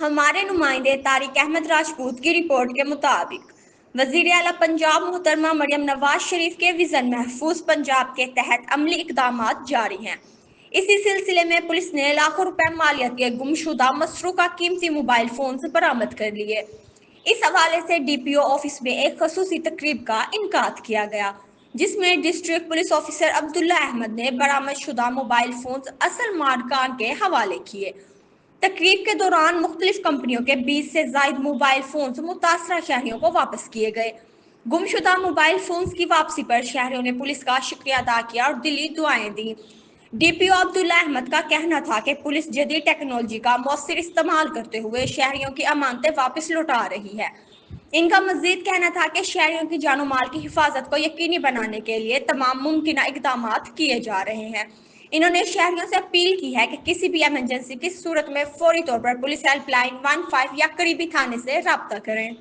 हमारे नुमाइंदे तारिक अहमद राजपूत की रिपोर्ट के मुताबिक वजीर आला पंजाब मोहतरमा मरियम नवाज शरीफ के विजन महफूज पंजाब के तहत अमली इकदाम जारी हैं। इसी सिलसिले में पुलिस ने लाखों रुपए मालियत के गुमशुदा मसरूका कीमती मोबाइल फोन बरामद कर लिए। इस हवाले से डीपीओ ऑफिस में एक खसूसी तकरीब का इनकाद किया गया, जिसमें district police officer Abdullah Ahmad ने बरामद शुदा मोबाइल फोन असल मालिकान के हवाले किए। तकरीब के दौरान मुख्तलिफ कंपनियों के 20 से जायद मोबाइल फोन मुतासरा शहरियों को वापस किए गए। गुमशुदा मोबाइल फोन की वापसी पर शहरियों ने पुलिस का शुक्रिया अदा किया और दिली दुआएं दी। डीपीओ अब्दुल्ला अहमद का कहना था कि पुलिस जदीद टेक्नोलॉजी का मौसर इस्तेमाल करते हुए शहरियों की अमानतें वापस लौटा रही है। इनका मजीद कहना था कि शहरियों की जानो माल की हिफाजत को यकीनी बनाने के लिए तमाम मुमकिन इकदाम किए जा रहे हैं। इन्होंने शहरियों से अपील की है कि किसी भी इमरजेंसी की सूरत में फौरी तौर पर पुलिस हेल्पलाइन 15 या करीबी थाने से राब्ता करें।